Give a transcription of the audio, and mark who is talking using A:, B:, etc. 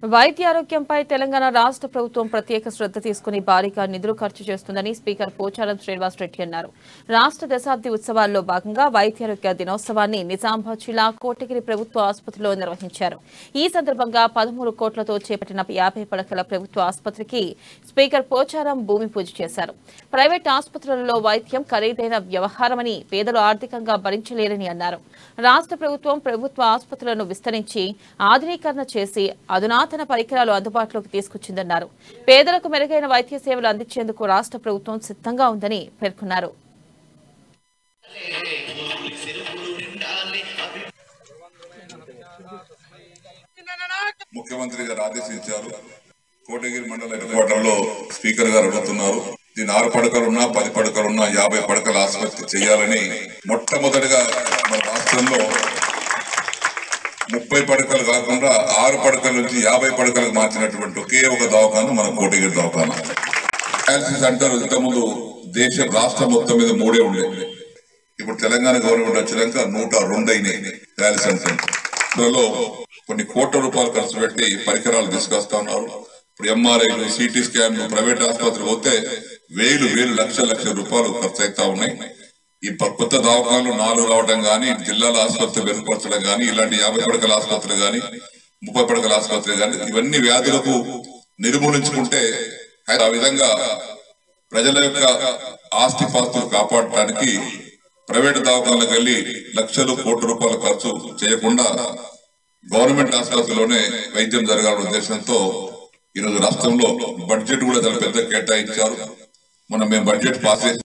A: వైద్య ఆరోగ్యంపై తెలంగాణ రాష్ట్ర ప్రభుత్వం ప్రత్యేక శ్రద్ధ తీసుకుని భారీగా నిధులు ఖర్చు చేస్తుందని స్పీకర్ పోచారం శ్రీనివాస్ రెడ్డి అన్నారు. రాష్ట్ర దశాబ్ది ఉత్సవాల్లో భాగంగా వైద్యారోగ్య దినోత్సవాన్ని నిజామాబాద్ జిల్లా కోటగిరి ప్రభుత్వ ఆసుపత్రిలో నిర్వహించారు. ఈ సందర్భంగా 13 కోట్లతో చేపట్టిన 50 పడకల ప్రభుత్వ ఆసుపత్రికి స్పీకర్ పోచారం భూమి పూజ చేశారు. ప్రైవేట్ ఆసుపత్రులలో వైద్యం ఖరీదైన వ్యవహారమని పేదలు ఆర్థికంగా భరించలేరని అన్నారు. రాష్ట్ర ప్రభుత్వం ప్రభుత్వ ఆసుపత్రులను విస్తరించి ఆధునీకరణ చేసి అధునాతన పరికరాలు అందుబాటులోకి తీసుకొచ్చిందన్నారు. పేదలకు మెరుగైన వైద్య సేవలు అందించేందుకు రాష్ట్ర ప్రభుత్వం సిద్ధంగా ఉందని పేర్కొన్నారు.
B: ముఖ్యమంత్రి గారు ఆదేశించారు. కోటగిరి మండల హెడ్ క్వార్టర్లో స్పీకర్ గారు అడుగుతున్నారు. దీని 6 పడకలున్నా 10 పడకలున్నా 50 పడకల ఆసుపత్రి చేయాలని మొట్టమొదటిగా మన రాష్ట్రంలో 30 పడకలు కాకుండా 6 పడకల నుంచి 50 పడకలకు మార్చినటువంటి ఒకే ఒక దవాఖాన మన కోటగిరి దవాఖాన. డయాలసిస్ సెంటర్ ఇంతకుముందు రాష్ట్రం మొత్తం మీద 3 ఉండేది. ఇప్పుడు తెలంగాణ గవర్నమెంట్ వచ్చినాక 102 అయినాయి డయాలసిస్ సెంటర్లలో. కొన్ని కోట్ల రూపాయలు ఖర్చు పెట్టి పరికరాలు తీసుకొస్తా ఉన్నారు. ఇప్పుడు ఎంఆర్ఐలు, సిటీ స్కాన్లు ప్రైవేట్ ఆసుపత్రికి పోతే వేలు లక్షల రూపాయలు ఖర్చు అవుతా ఉన్నాయి. ఈ కొత్త దవాఖానాలు 4 రావడం గానీ, జిల్లాల ఆసుపత్రి మెరుగుపరచడం గానీ, ఇలాంటి 50 పడకల ఆసుపత్రి గానీ, 30 పడకల ఆసుపత్రి గానీ, ఇవన్నీ వ్యాధులకు నిర్మూలించుకుంటే ఆ విధంగా ప్రజల యొక్క ఆస్తిపాస్తులు కాపాడటానికి ప్రైవేట్ దవాఖానాలకు వెళ్లి లక్షలు కోట్ల రూపాయల ఖర్చు చేయకుండా గవర్నమెంట్ ఆసుపత్రిలోనే వైద్యం జరగాలనే ఉద్దేశంతో ఈరోజు రాష్ట్రంలో బడ్జెట్ కూడా చాలా పెద్ద కేటాయించారు. మొన్న మేము బడ్జెట్ పాస్ చేసి